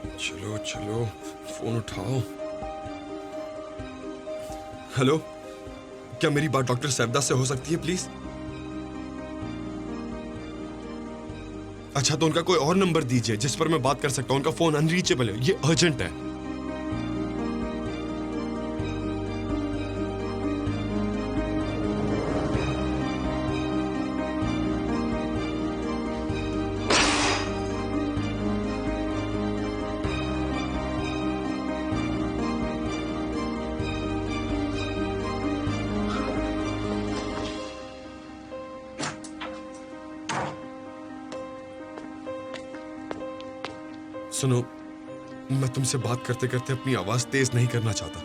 चलो चलो, फोन उठाओ। हेलो, क्या मेरी बात डॉक्टर सैफदा से हो सकती है प्लीज? अच्छा, तो उनका कोई और नंबर दीजिए जिस पर मैं बात कर सकता हूं। उनका फोन अनरीचेबल है, ये अर्जेंट है। सुनो, मैं तुमसे बात करते करते अपनी आवाज तेज नहीं करना चाहता।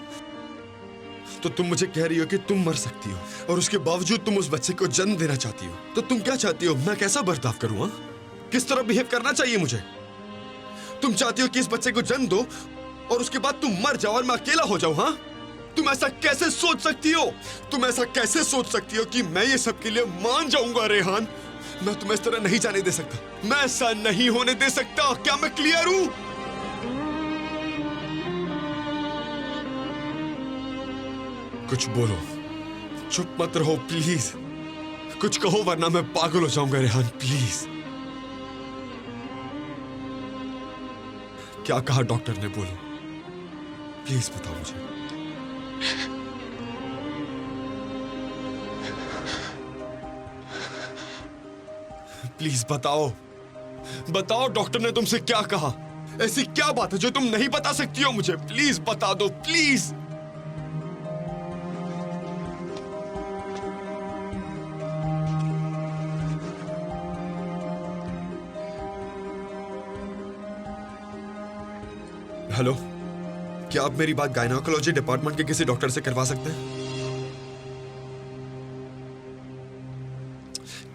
तो तुम मुझे कह रही हो कि तुम मर सकती हो और उसके बावजूद तुम उस बच्चे को जन्म देना चाहती हो। तो तुम क्या चाहती हो? मैं कैसा बर्ताव करूं? हाँ, किस तरह बिहेव करना चाहिए मुझे? तुम चाहती हो कि इस बच्चे को जन्म दो और उसके बाद तुम मर जाओ और मैं अकेला हो जाऊं? हाँ, तुम ऐसा कैसे सोच सकती हो? तुम ऐसा कैसे सोच सकती हो कि मैं ये सब के लिए मान जाऊंगा? रेहान, मैं तुम्हें इस तरह नहीं जाने दे सकता। मैं ऐसा नहीं होने दे सकता। क्या मैं क्लियर हूं? कुछ बोलो, चुप मत रहो प्लीज। कुछ कहो वरना मैं पागल हो जाऊंगा। रेहान प्लीज। क्या कहा डॉक्टर ने? बोलो प्लीज, बताओ मुझे। प्लीज बताओ, बताओ डॉक्टर ने तुमसे क्या कहा? ऐसी क्या बात है जो तुम नहीं बता सकती हो मुझे? प्लीज बता दो, प्लीज। हेलो, क्या आप मेरी बात गायनेकोलॉजी डिपार्टमेंट के किसी डॉक्टर से करवा सकते हैं?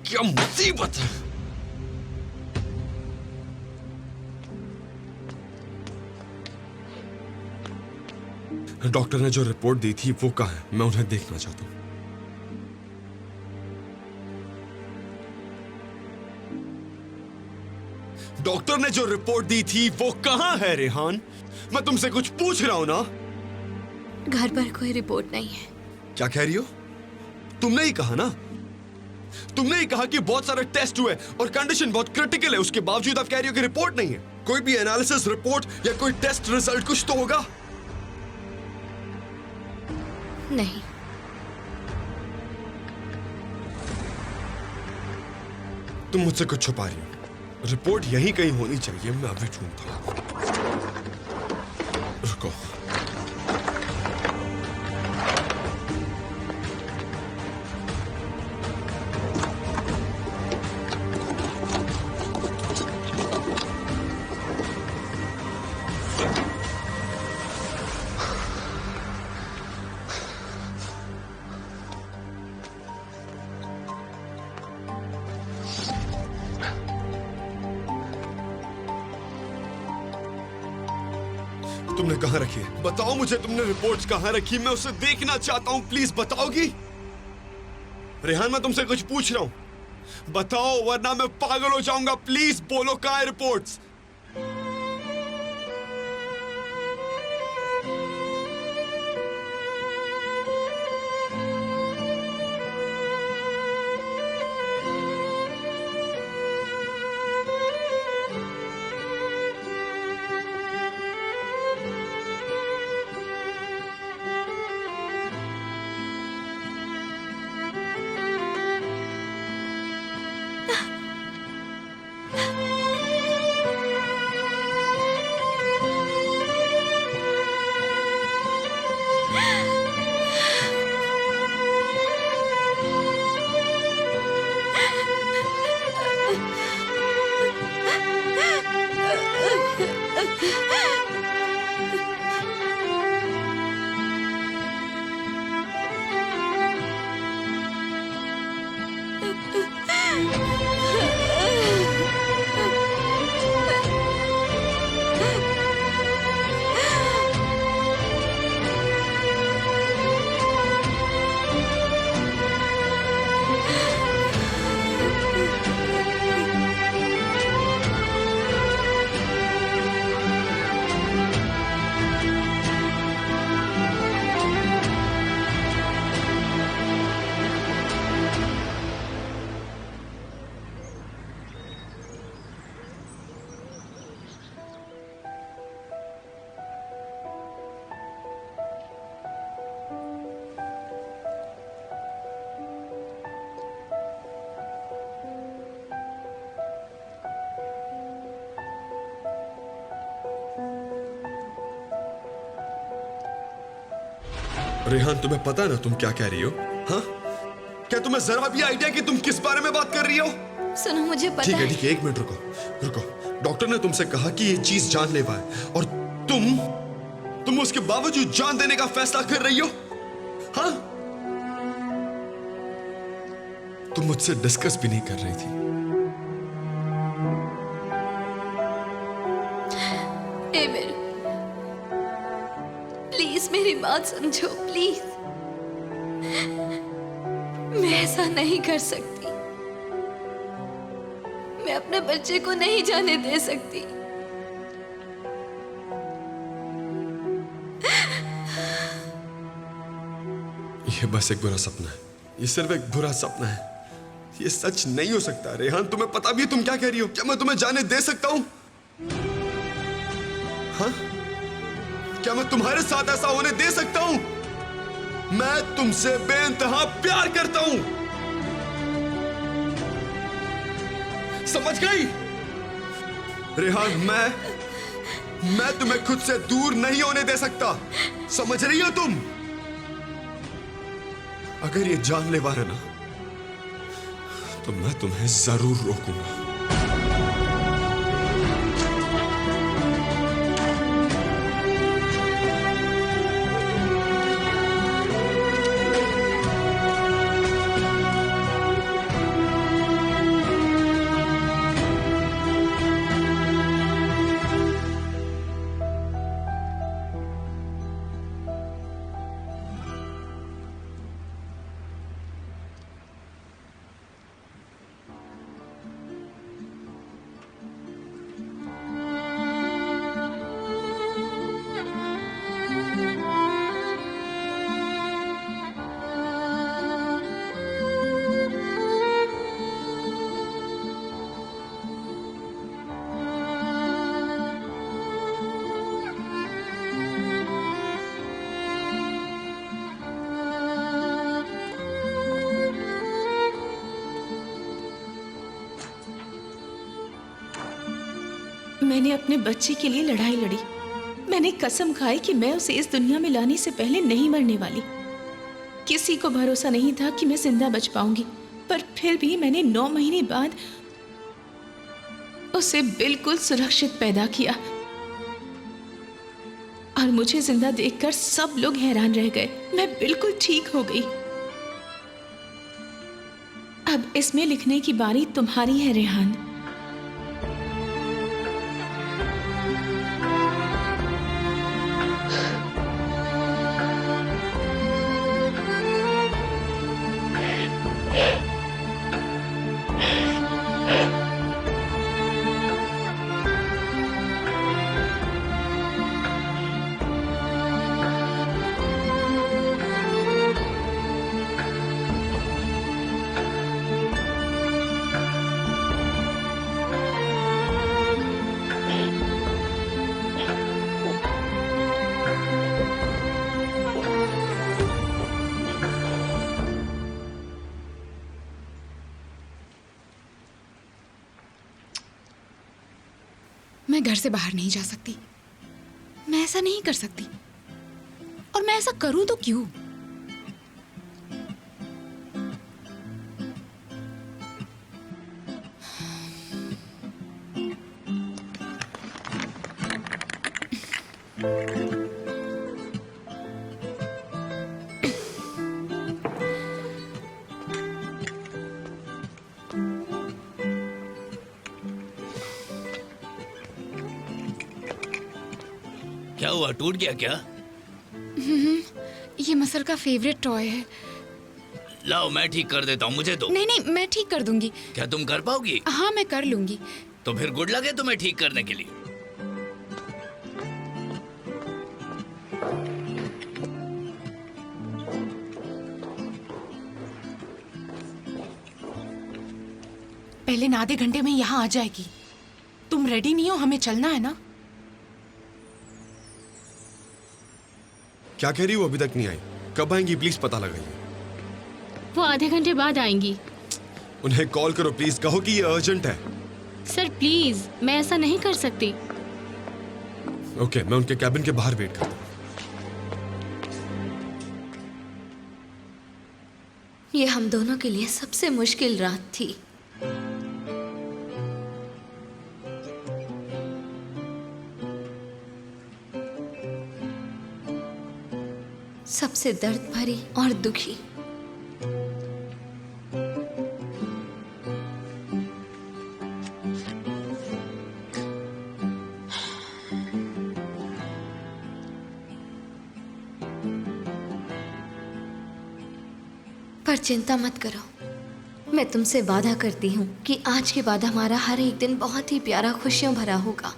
क्या मुसीबत है! डॉक्टर ने जो रिपोर्ट दी थी वो कहाँ है? मैं उन्हें देखना चाहता हूं। डॉक्टर ने जो रिपोर्ट दी थी वो कहाँ है? रेहान, मैं तुमसे कुछ पूछ रहा हूं ना। घर पर कोई रिपोर्ट नहीं है। क्या कह रही हो? तुमने ही कहा ना, तुमने ही कहा कि बहुत सारे टेस्ट हुए और कंडीशन बहुत क्रिटिकल है। उसके बावजूद आप कह रही हो कि रिपोर्ट नहीं है। कोई भी एनालिसिस रिपोर्ट या कोई टेस्ट रिजल्ट कुछ तो होगा। नहीं, तुम मुझसे कुछ छुपा रही हो। रिपोर्ट यहीं कहीं होनी चाहिए, मैं अभी ढूंढता हूं। रुको, तुमने कहां रखी है? बताओ मुझे, तुमने रिपोर्ट्स कहां रखी? मैं उसे देखना चाहता हूं। प्लीज बताओगी? रेहान, मैं तुमसे कुछ पूछ रहा हूं, बताओ वरना मैं पागल हो जाऊंगा। प्लीज बोलो, कहां है रिपोर्ट्स? रेहान, तुम्हें पता है ना तुम क्या कह रही हो? हाँ, क्या तुम्हें जरा भी आइडिया कि तुम किस बारे में बात कर रही हो? सुनो, मुझे पता ठीक है है। ठीक है, एक मिनट रुको। डॉक्टर ने तुमसे कहा कि ये चीज जानलेवा है और तुम उसके बावजूद जान देने का फैसला कर रही हो? हाँ, तुम मुझसे डिस्कस भी नहीं कर रही थी। डेविड, प्लीज मेरी बात समझो, प्लीज। मैं ऐसा नहीं कर सकती। मैं अपने बच्चे को नहीं जाने दे सकती। ये बस एक बुरा सपना है। ये सिर्फ एक बुरा सपना है। ये सच नहीं हो सकता। रेहान, तुम्हें पता भी है तुम क्या कह रही हो? क्या मैं तुम्हें जाने दे सकता हूं? हाँ? क्या मैं तुम्हारे साथ ऐसा होने दे सकता हूं? मैं तुमसे बेइंतहा प्यार करता हूं। समझ गई? रेहान, मैं तुम्हें खुद से दूर नहीं होने दे सकता। समझ रही हो तुम? अगर ये जानलेवा है ना, तो मैं तुम्हें जरूर रोकूंगा। मैंने अपने बच्चे के लिए लड़ाई लड़ी। मैंने कसम खाई कि मैं उसे इस दुनिया में लाने से पहले नहीं मरने वाली। किसी को भरोसा नहीं था कि मैं जिंदा बच पाऊंगी, पर फिर भी मैंने 9 महीने बाद उसे बिल्कुल सुरक्षित पैदा किया। और मुझे जिंदा देखकर सब लोग हैरान रह गए। मैं बिल्कुल ठीक हो गई। अब इसमें लिखने की बारी तुम्हारी है रेहान। मैं घर से बाहर नहीं जा सकती। मैं ऐसा नहीं कर सकती। और मैं ऐसा करूं तो क्यों? क्या हुआ, टूट गया क्या? ये मसल का फेवरेट टॉय है। लाओ मैं ठीक कर देता हूँ, मुझे दो। नहीं नहीं, मैं ठीक कर दूंगी। क्या तुम कर पाओगी? हाँ, मैं कर लूंगी। तो फिर गुड लक है तुम्हें ठीक करने के लिए। पहले आधे घंटे में यहाँ आ जाएगी। तुम रेडी नहीं हो? हमें चलना है ना। क्या कह रही हो? अभी तक नहीं आई। कब आएंगी? प्लीज पता लगाइए। वो आधे घंटे बाद आएंगी। उन्हें कॉल करो प्लीज, कहो कि ये अर्जेंट है। सर प्लीज, मैं ऐसा नहीं कर सकती। ओके, मैं उनके कैबिन के बाहर वेट करता हूँ। ये हम दोनों के लिए सबसे मुश्किल रात थी। सबसे दर्द भरी और दुखी। पर चिंता मत करो, मैं तुमसे वादा करती हूँ कि आज के बाद हमारा हर एक दिन बहुत ही प्यारा, खुशियों भरा होगा।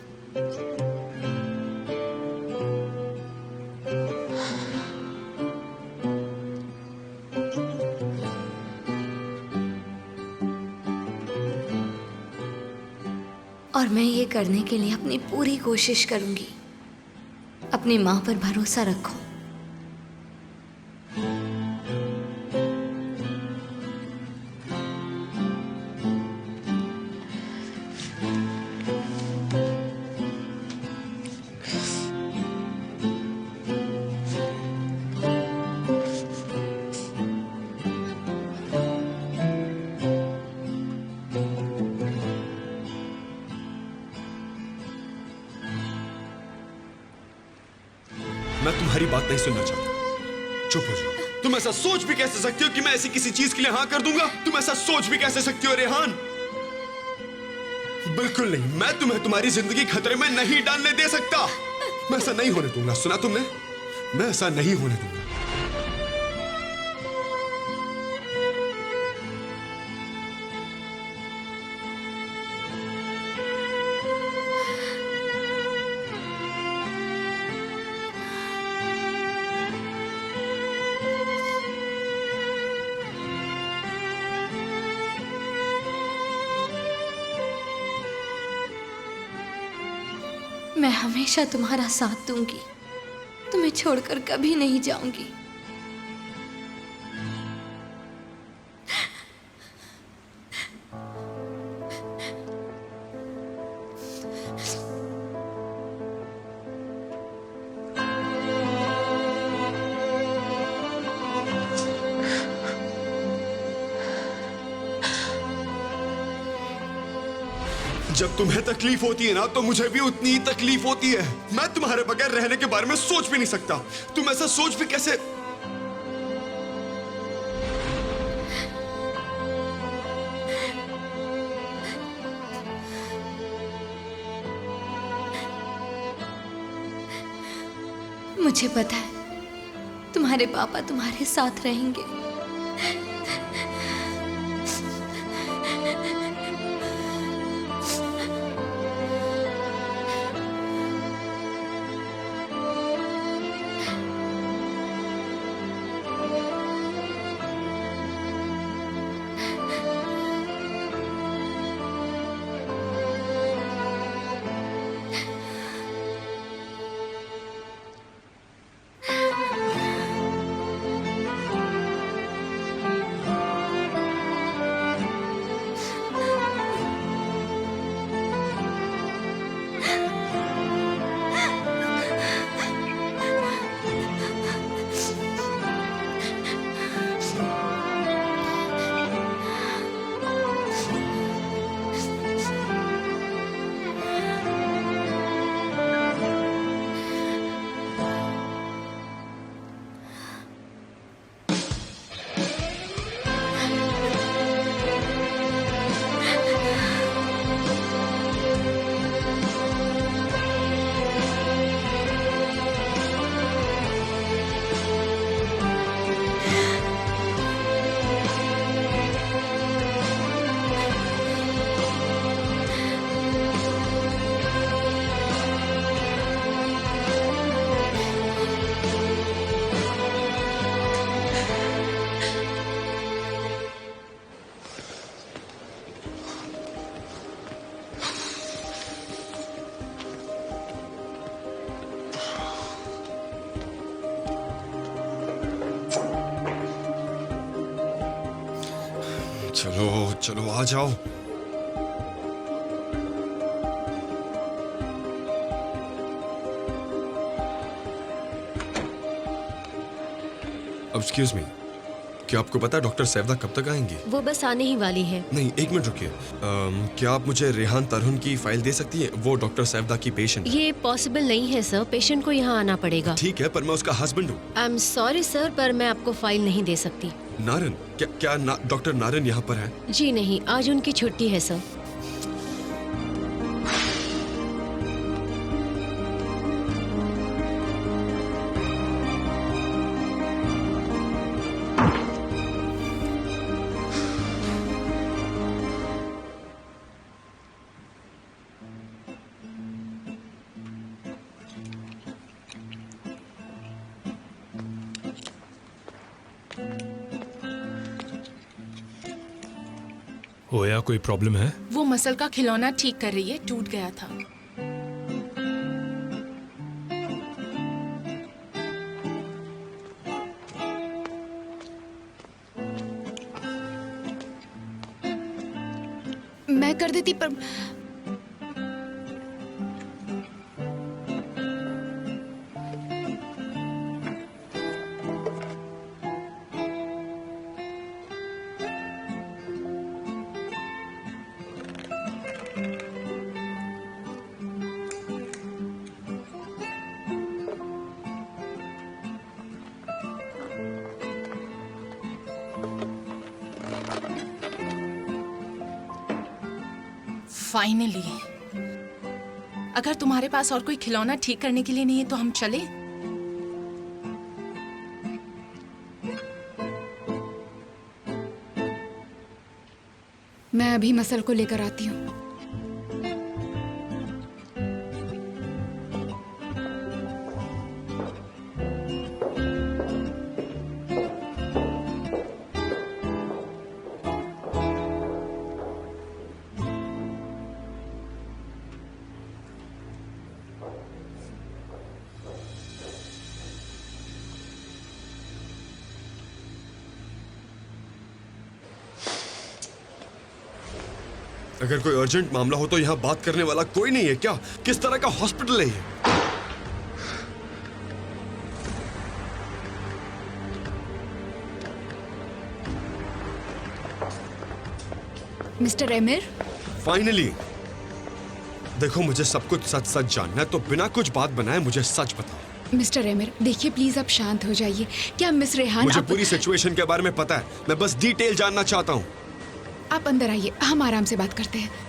और मैं ये करने के लिए अपनी पूरी कोशिश करूंगी। अपनी माँ पर भरोसा रखो। मैं तुम्हारी बात नहीं सुनना चाहता। चुप हो जाओ। तुम ऐसा सोच भी कैसे सकती हो कि मैं ऐसी किसी चीज के लिए हाँ कर दूंगा? तुम ऐसा सोच भी कैसे सकती हो रेहान? बिल्कुल नहीं, मैं तुम्हें तुम्हारी जिंदगी खतरे में नहीं डालने दे सकता। मैं ऐसा नहीं होने दूंगा। सुना तुमने? मैं ऐसा नहीं होने दूंगा। मैं हमेशा तुम्हारा साथ दूंगी, तुम्हें छोड़कर कभी नहीं जाऊंगी। जब तुम्हें तकलीफ होती है ना, तो मुझे भी उतनी ही तकलीफ होती है। मैं तुम्हारे बगैर रहने के बारे में सोच भी नहीं सकता। तुम ऐसा सोच भी कैसे? मुझे पता है तुम्हारे पापा तुम्हारे साथ रहेंगे। चलो चलो, आ जाओ। एक्सक्यूज मी, क्या आपको पता है डॉक्टर सैफदा कब तक आएंगी? वो बस आने ही वाली है। नहीं, एक मिनट रुकिए। क्या आप मुझे रेहान तरहुन की फाइल दे सकती हैं? वो डॉक्टर सैफदा की पेशेंट। ये पॉसिबल नहीं है सर, पेशेंट को यहाँ आना पड़ेगा। ठीक है, पर मैं उसका हस्बैंड हूँ। आई एम सॉरी सर, पर मैं आपको फाइल नहीं दे सकती। नारन, क्या डॉक्टर नारन यहाँ पर है? जी नहीं, आज उनकी छुट्टी है सर। होया कोई प्रॉब्लम है? वो मसल का खिलौना ठीक कर रही है, टूट गया था। मैं कर देती पर फाइनली, अगर तुम्हारे पास और कोई खिलौना ठीक करने के लिए नहीं है तो हम चले। मैं अभी मसल को लेकर आती हूँ। अगर कोई अर्जेंट मामला हो तो यहाँ बात करने वाला कोई नहीं है क्या? किस तरह का हॉस्पिटल है ये? Mister emir, finally. देखो, मुझे सब कुछ सच सच जानना है, तो बिना कुछ बात बनाए मुझे सच बताओ। मिस्टर एमिर, देखिए प्लीज आप शांत हो जाइए। क्या मिस रेहान मुझे पूरी सिचुएशन के बारे में पता है, मैं बस डिटेल जानना चाहता हूँ। आप अंदर आइए, हम आराम से बात करते हैं।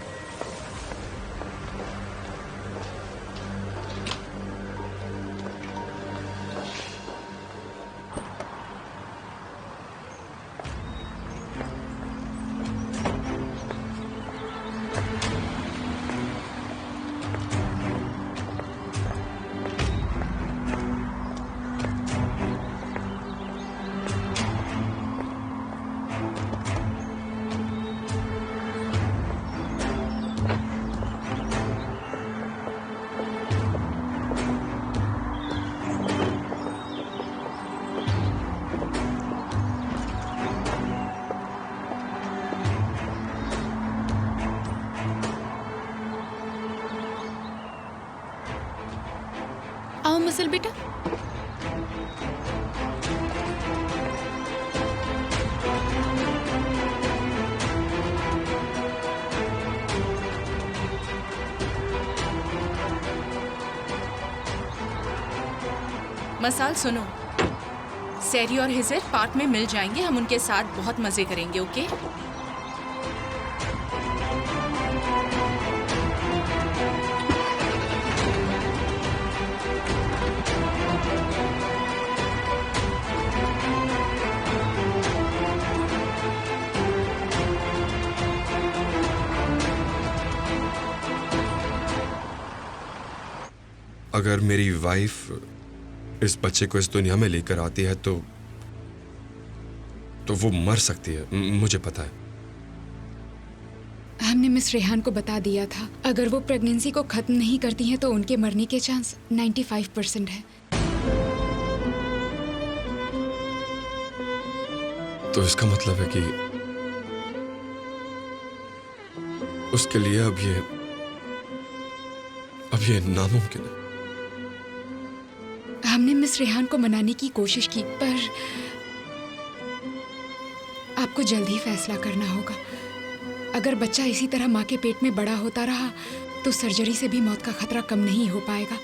आओ मसल बेटा। मसाल सुनो, सैरी और हिजर पार्क में मिल जाएंगे, हम उनके साथ बहुत मजे करेंगे। ओके? अगर मेरी वाइफ इस बच्चे को इस दुनिया में लेकर आती है तो वो मर सकती है, मुझे पता है। हमने मिस रेहान को बता दिया था, अगर वो प्रेगनेंसी को खत्म नहीं करती हैं तो उनके मरने के चांस 95% है। तो इसका मतलब है कि उसके लिए अब ये नामुमकिन है। हमने मिस रेहान को मनाने की कोशिश की, पर आपको जल्द ही फैसला करना होगा। अगर बच्चा इसी तरह माँ के पेट में बड़ा होता रहा तो सर्जरी से भी मौत का खतरा कम नहीं हो पाएगा।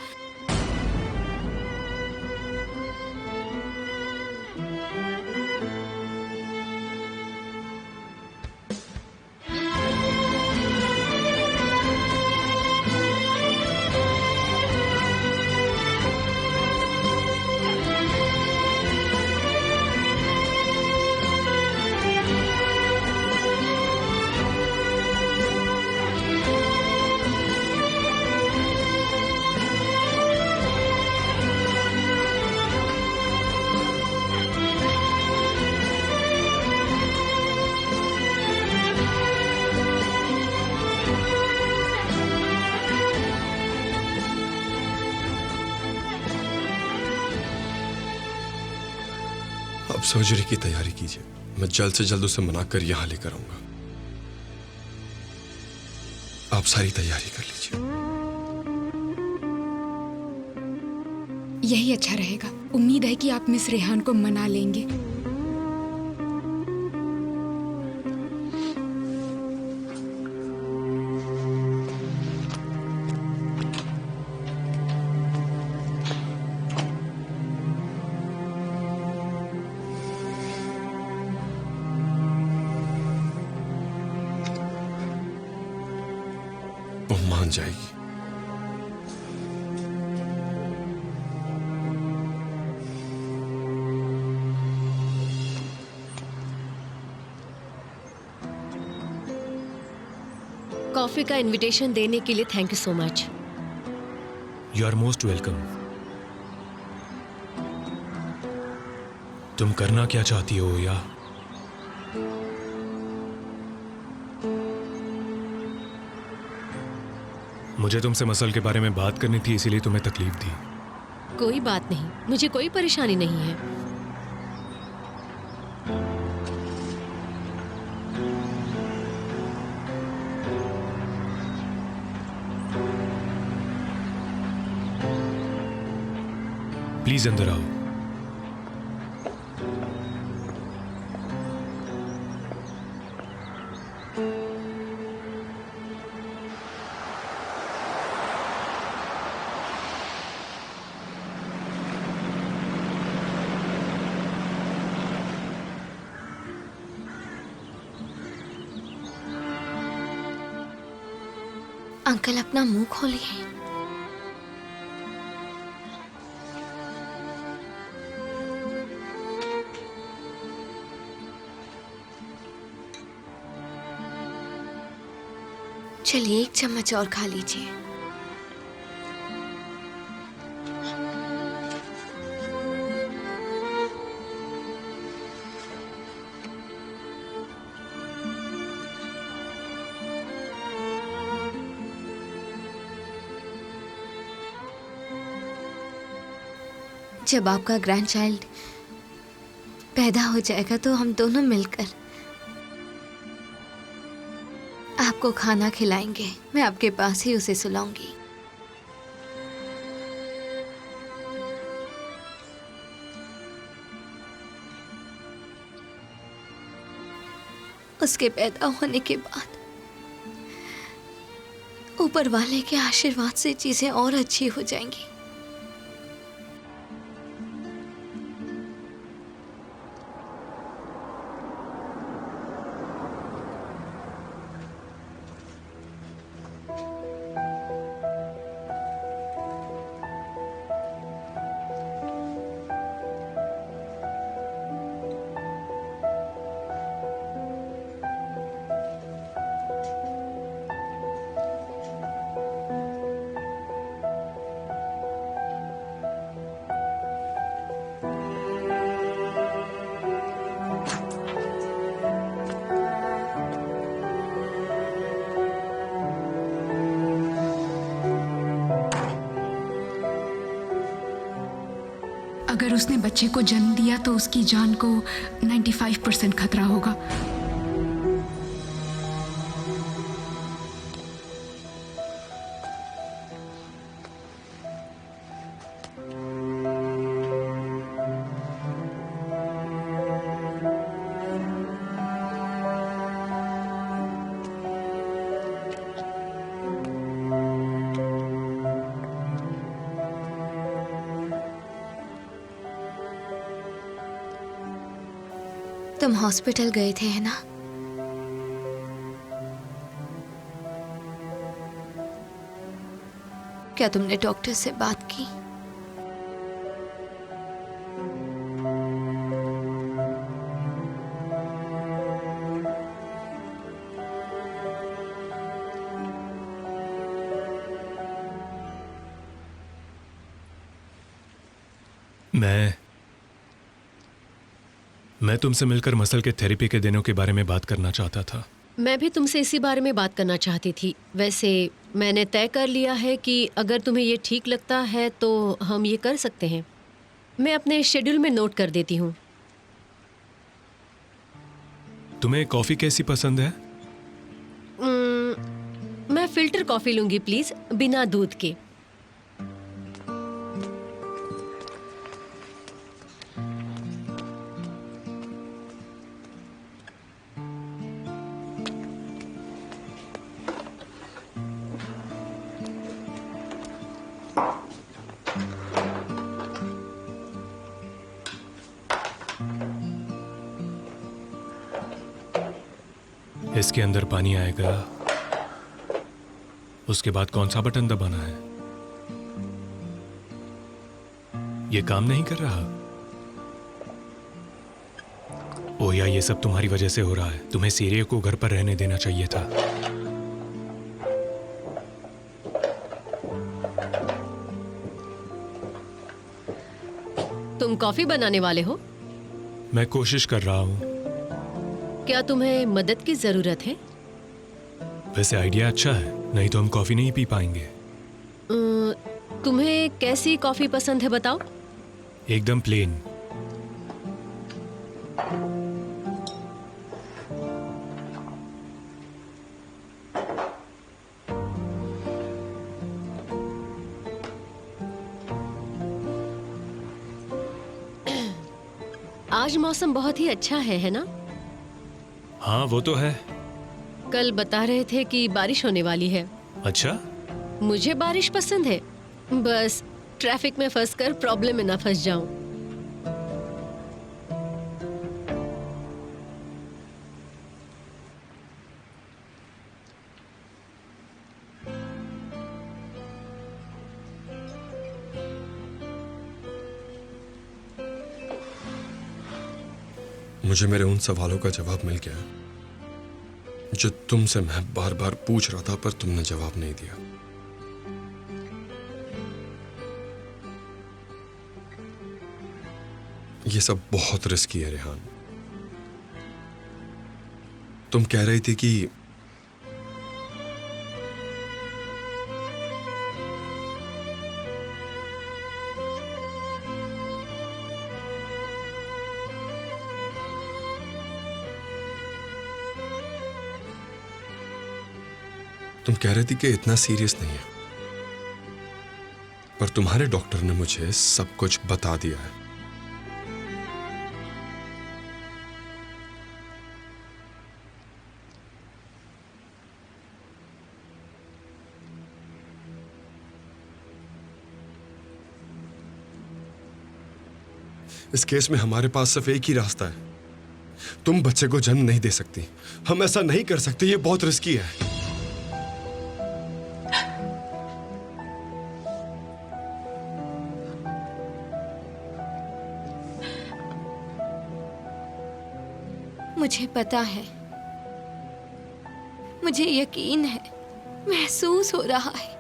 अब सर्जरी की तैयारी कीजिए। मैं जल्द से जल्द उसे मनाकर यहां लेकर आऊंगा। आप सारी तैयारी कर लीजिए। यही अच्छा रहेगा। उम्मीद है कि आप मिस रेहान को मना लेंगे। वो मान जाएगी। कॉफी का इनविटेशन देने के लिए thank you so much. You are most welcome. तुम करना क्या चाहती हो या मुझे तुमसे मसल के बारे में बात करनी थी, इसीलिए तुम्हें तकलीफ दी। कोई बात नहीं, मुझे कोई परेशानी नहीं है। प्लीज अंदर आओ। अंकल अपना मुंह खोलिए। चलिए एक चम्मच और खा लीजिए। जब आपका ग्रैंड चाइल्ड पैदा हो जाएगा तो हम दोनों मिलकर आपको खाना खिलाएंगे। मैं आपके पास ही उसे सुलाऊंगी। उसके पैदा होने के बाद ऊपर वाले के आशीर्वाद से चीजें और अच्छी हो जाएंगी। अगर उसने बच्चे को जन्म दिया तो उसकी जान को 95% खतरा होगा। तुम हॉस्पिटल गए थे है ना? क्या तुमने डॉक्टर से बात की? मैं तुमसे मिलकर मसल के थेरेपी के दिनों के बारे में बात करना चाहता था। मैं भी तुमसे इसी बारे में बात करना चाहती थी। वैसे मैंने तय कर लिया है कि अगर तुम्हें ये ठीक लगता है तो हम ये कर सकते हैं। मैं अपने शेड्यूल में नोट कर देती हूँ। तुम्हें कॉफ़ी कैसी पसंद है? मैं फ़िल्टर कॉफ़ी लूँगी प्लीज़, बिना दूध के। इसके अंदर पानी आएगा, उसके बाद कौन सा बटन दबाना है? ये काम नहीं कर रहा। ओ या ये सब तुम्हारी वजह से हो रहा है। तुम्हें सीरिया को घर पर रहने देना चाहिए था। तुम कॉफ़ी बनाने वाले हो? मैं कोशिश कर रहा हूँ। क्या तुम्हें मदद की ज़रूरत है? वैसे आइडिया अच्छा है, नहीं तो हम कॉफ़ी नहीं पी पाएंगे। तुम्हें कैसी कॉफ़ी पसंद है बताओ? एकदम प्लेन। आज मौसम बहुत ही अच्छा है ना? हाँ वो तो है। कल बता रहे थे कि बारिश होने वाली है। अच्छा? मुझे बारिश पसंद है, बस ट्रैफिक में फंसकर प्रॉब्लम में ना फंस जाऊं। मुझे मेरे उन सवालों का जवाब मिल गया जो तुमसे मैं बार बार पूछ रहा था, पर तुमने जवाब नहीं दिया। ये सब बहुत रिस्की है रेहान। तुम कह रही थी कि इतना सीरियस नहीं है, पर तुम्हारे डॉक्टर ने मुझे सब कुछ बता दिया है। इस केस में हमारे पास सिर्फ एक ही रास्ता है। तुम बच्चे को जन्म नहीं दे सकती। हम ऐसा नहीं कर सकते, ये बहुत रिस्की है। मुझे पता है, मुझे यकीन है, महसूस हो रहा है।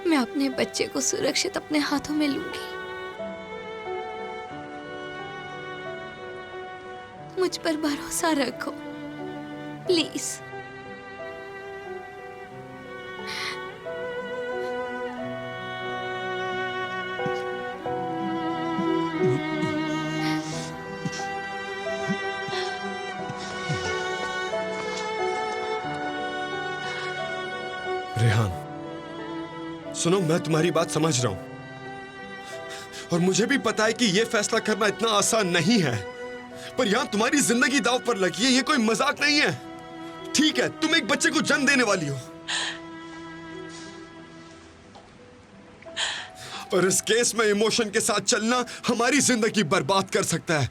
मैं अपने बच्चे को सुरक्षित अपने हाथों में लूंगी। मुझ पर भरोसा रखो प्लीज। रेहान, सुनो, मैं तुम्हारी बात समझ रहा हूं और मुझे भी पता है कि यह फैसला करना इतना आसान नहीं है, पर यहां तुम्हारी जिंदगी दांव पर लगी है। ये कोई मजाक नहीं है। ठीक है, तुम एक बच्चे को जन्म देने वाली हो और इस केस में इमोशन के साथ चलना हमारी जिंदगी बर्बाद कर सकता है।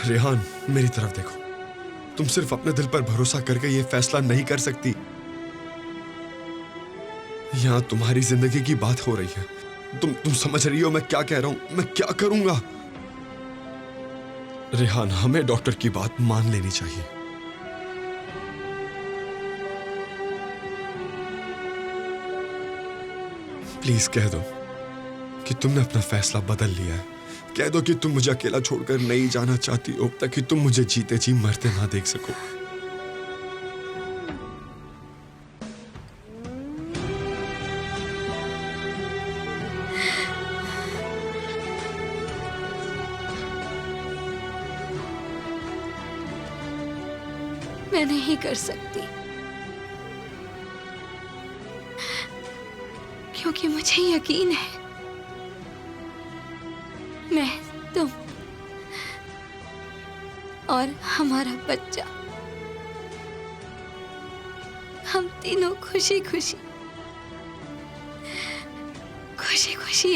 रेहान, मेरी तरफ देखो। तुम सिर्फ अपने दिल पर भरोसा करके ये फैसला नहीं कर सकती। यहां तुम्हारी जिंदगी की बात हो रही है। तुम समझ रही हो मैं क्या कह रहा हूं? मैं क्या करूंगा? रेहान, हमें डॉक्टर की बात मान लेनी चाहिए। प्लीज कह दो कि तुमने अपना फैसला बदल लिया है। कह दो कि तुम मुझे अकेला छोड़कर नहीं जाना चाहती हो, ताकि तुम मुझे जीते जी मरते ना देख सको। मैं नहीं कर सकती, क्योंकि मुझे यकीन है मैं, तुम और हमारा बच्चा, हम तीनों खुशी खुशी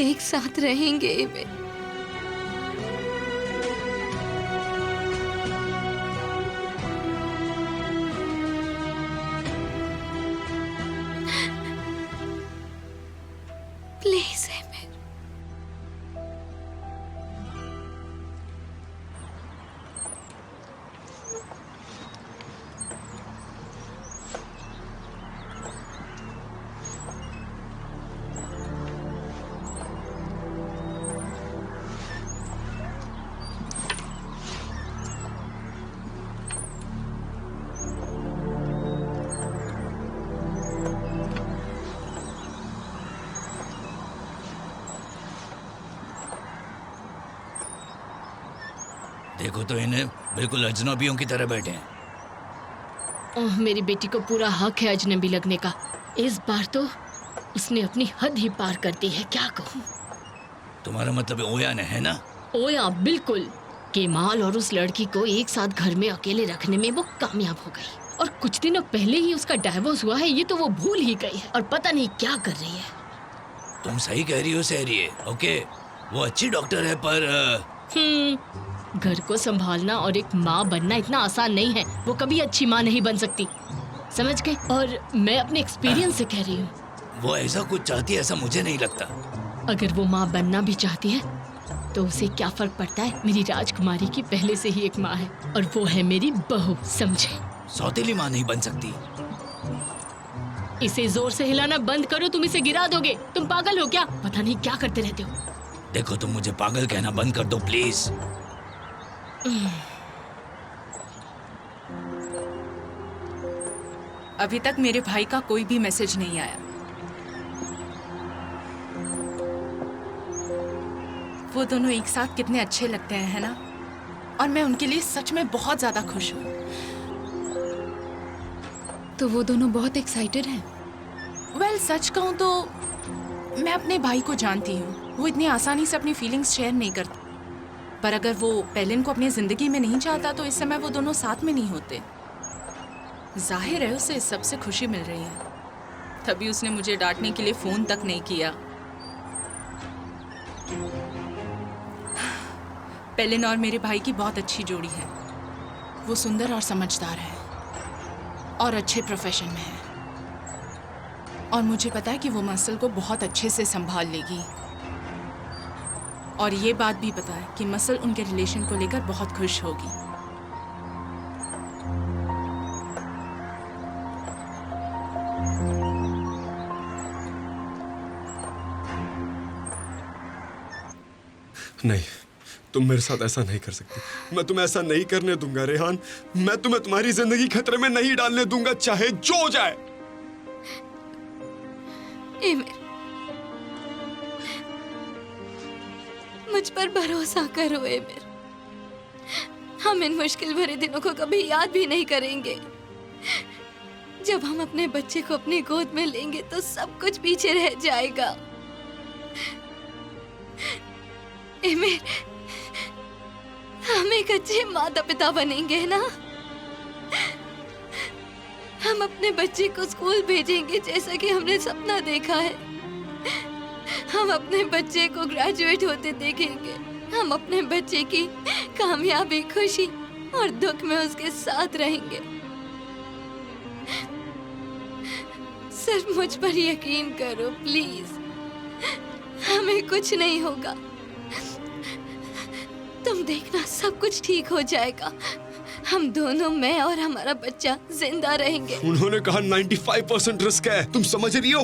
एक साथ रहेंगे। Emir, please emir. देखो तो इन्हें बिल्कुल अजनबियों की तरह बैठे हैं। ओह, मेरी बेटी को पूरा हक है अजनबी लगने का। इस बार तो उसने अपनी हद ही पार कर दी है, क्या कहूँ। तुम्हारा मतलब ओया ने है ना? ओया, बिल्कुल। केमाल और उस लड़की को एक साथ घर में अकेले रखने में वो कामयाब हो गई, और कुछ दिनों पहले ही उसका डाइवोर्स हुआ है। ये तो वो भूल ही गई है और पता नहीं क्या कर रही है। तुम सही कह रही हो सहरिये। ओके, वो अच्छी डॉक्टर है, पर घर को संभालना और एक माँ बनना इतना आसान नहीं है। वो कभी अच्छी माँ नहीं बन सकती, समझ गए? और मैं अपने एक्सपीरियंस से कह रही हूँ। वो ऐसा कुछ चाहती है ऐसा मुझे नहीं लगता। अगर वो माँ बनना भी चाहती है तो उसे क्या फर्क पड़ता है? मेरी राजकुमारी की पहले से ही एक माँ है, और वो है मेरी बहू, समझे? सौतेली माँ नहीं बन सकती। इसे जोर से हिलाना बंद करो, तुम इसे गिरा दोगे। तुम पागल हो क्या? पता नहीं क्या करते रहते हो। देखो, तुम मुझे पागल कहना बंद कर दो प्लीज। अभी तक मेरे भाई का कोई भी मैसेज नहीं आया। वो दोनों एक साथ कितने अच्छे लगते हैं, है ना? और मैं उनके लिए सच में बहुत ज्यादा खुश हूँ। तो वो दोनों बहुत एक्साइटेड हैं। वेल, सच कहूँ तो मैं अपने भाई को जानती हूँ। वो इतनी आसानी से अपनी फीलिंग्स शेयर नहीं करता। पर अगर वो पेलिन को अपनी जिंदगी में नहीं चाहता तो इस समय वो दोनों साथ में नहीं होते। जाहिर है उसे इस सबसे खुशी मिल रही है, तभी उसने मुझे डांटने के लिए फोन तक नहीं किया। पेलिन और मेरे भाई की बहुत अच्छी जोड़ी है। वो सुंदर और समझदार है और अच्छे प्रोफेशन में है, और मुझे पता है कि वो मसल को बहुत अच्छे से संभाल लेगी। और ये बात भी पता है कि मसल उनके रिलेशन को लेकर बहुत खुश होगी। नहीं, तुम मेरे साथ ऐसा नहीं कर सकती। मैं तुम्हें ऐसा नहीं करने दूंगा रेहान। मैं तुम्हें तुम्हारी जिंदगी खतरे में नहीं डालने दूंगा, चाहे जो हो जाए। एमिर, मुझ पर भरोसा करो एमिर। हम इन मुश्किल भरे दिनों को कभी याद भी नहीं करेंगे। जब हम अपने बच्चे को अपनी गोद में लेंगे तो सब कुछ पीछे रह जाएगा। एमिर, हम एक अच्छे माता पिता बनेंगे ना। हम अपने बच्चे को स्कूल भेजेंगे जैसा कि हमने सपना देखा है। हम अपने बच्चे को ग्रेजुएट होते देखेंगे। हम अपने बच्चे की कामयाबी, खुशी और दुख में उसके साथ रहेंगे। सिर्फ मुझ पर यकीन करो प्लीज, हमें कुछ नहीं होगा। तुम देखना, सब कुछ ठीक हो जाएगा। हम दोनों, मैं और हमारा बच्चा, जिंदा रहेंगे। उन्होंने कहा 95% रिस्क है। तुम समझ रही हो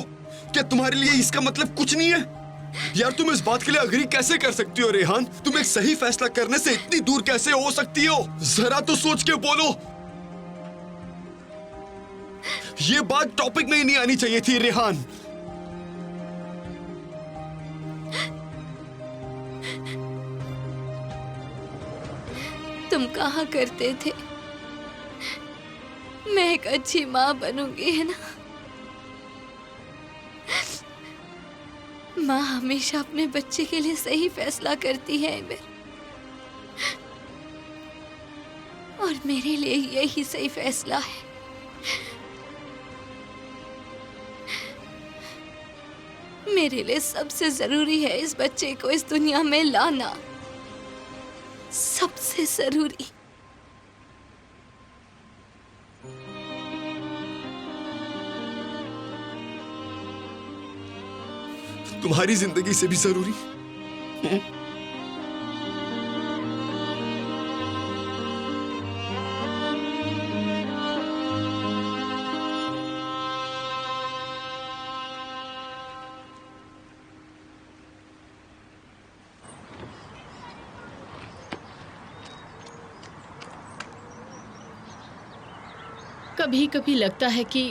क्या तुम्हारे लिए इसका मतलब कुछ नहीं है? यार तुम इस बात के लिए अग्री कैसे कर सकती हो रेहान? तुम एक सही फैसला करने से इतनी दूर कैसे हो सकती हो? जरा तो सोच के बोलो। ये बात टॉपिक में ही नहीं आनी चाहिए थी रेहान। तुम कहा करते थे मैं एक अच्छी माँ बनूंगी, है ना? माँ हमेशा अपने बच्चे के लिए सही फैसला करती है एमिर, और मेरे लिए यही सही फैसला है। मेरे लिए सबसे जरूरी है इस बच्चे को इस दुनिया में लाना, सबसे जरूरी। तुम्हारी जिंदगी से भी जरूरी? कभी कभी लगता है कि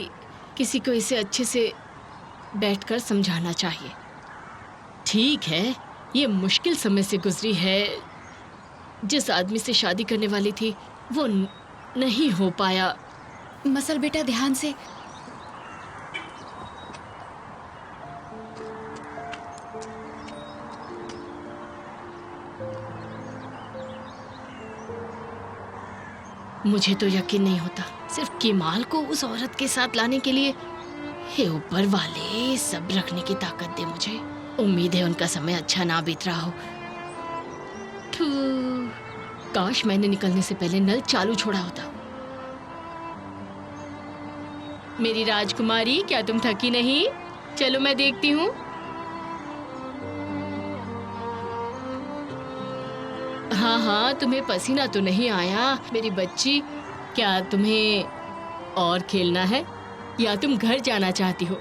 किसी को इसे अच्छे से बैठकर समझाना चाहिए। ठीक है, ये मुश्किल समय से गुजरी है। जिस आदमी से शादी करने वाली थी वो नहीं हो पाया। मसल बेटा, ध्यान से। मुझे तो यकीन नहीं होता, सिर्फ केमाल को उस औरत के साथ लाने के लिए। हे ऊपर वाले, सब रखने की ताकत दे मुझे। उम्मीद है उनका समय अच्छा ना बीत रहा हो। काश मैंने निकलने से पहले नल चालू छोड़ा होता। मेरी राजकुमारी, क्या तुम थकी नहीं? चलो मैं देखती हूँ। हाँ हाँ, तुम्हें पसीना तो नहीं आया मेरी बच्ची? क्या तुम्हें और खेलना है या तुम घर जाना चाहती हो?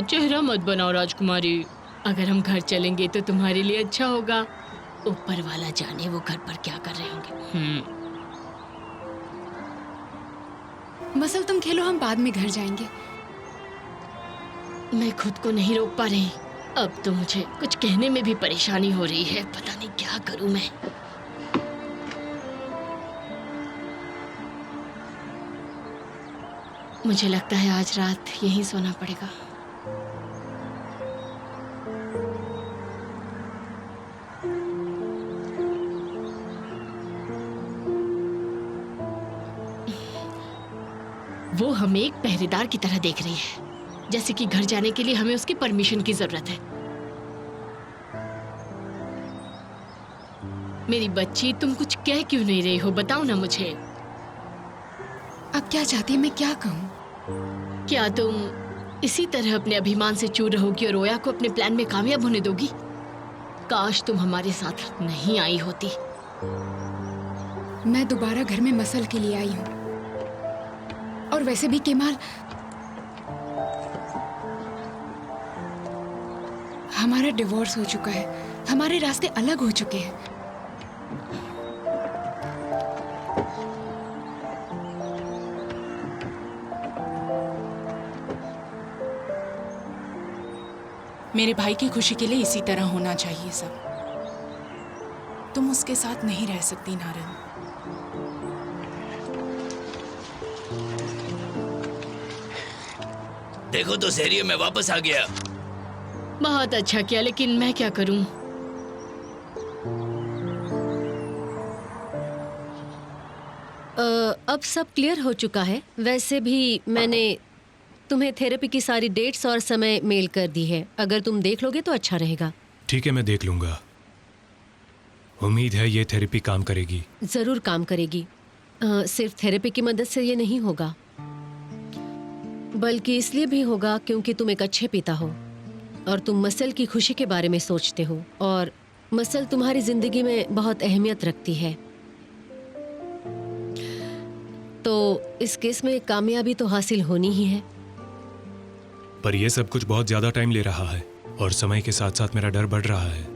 चेहरा मत बनाओ राजकुमारी। अगर हम घर चलेंगे तो तुम्हारे लिए अच्छा होगा। ऊपर वाला जाने वो घर पर क्या कर रहे होंगे। मसल तुम खेलो, हम बाद में घर जाएंगे। मैं खुद को नहीं रोक पा रही। अब तो मुझे कुछ कहने में भी परेशानी हो रही है। पता नहीं क्या करूं मैं। मुझे लगता है आज रात यहीं सोना पड़ेगा। वो हमें एक पहरेदार की तरह देख रही है, जैसे कि घर जाने के लिए हमें उसकी परमिशन की जरूरत है। मेरी बच्ची, तुम कुछ कह क्यों नहीं रही हो? बताओ ना मुझे। अब क्या चाहती है, मैं क्या कहूँ? क्या तुम इसी तरह अपने अभिमान से चूर रहोगी और रोया को अपने प्लान में कामयाब होने दोगी? काश तुम हमारे साथ नहीं आई होती। मैं दोबारा घर में मसल के लिए आई हूँ, और वैसे भी केमाल, हमारा डिवोर्स हो चुका है, हमारे रास्ते अलग हो चुके हैं। मेरे भाई की खुशी के लिए इसी तरह होना चाहिए सब। तुम उसके साथ नहीं रह सकती नारन। देखो तो सेरियो, मैं वापस आ गया। बहुत अच्छा किया, लेकिन मैं क्या करूं? अब सब क्लियर हो चुका है। वैसे भी मैंने तुम्हें थेरेपी की सारी डेट्स और समय मेल कर दी है। अगर तुम देख लोगे तो अच्छा रहेगा। ठीक है, मैं देख लूंगा। उम्मीद है ये थेरेपी काम करेगी। जरूर काम करेगी। सिर्फ थेरेपी की मदद से ये नहीं होगा, बल्कि इसलिए भी होगा क्योंकि तुम एक अच्छे पिता हो और तुम मसल की खुशी के बारे में सोचते हो, और मसल तुम्हारी जिंदगी में बहुत अहमियत रखती है। तो इस केस में कामयाबी तो हासिल होनी ही है। पर यह सब कुछ बहुत ज्यादा टाइम ले रहा है और समय के साथ साथ मेरा डर बढ़ रहा है।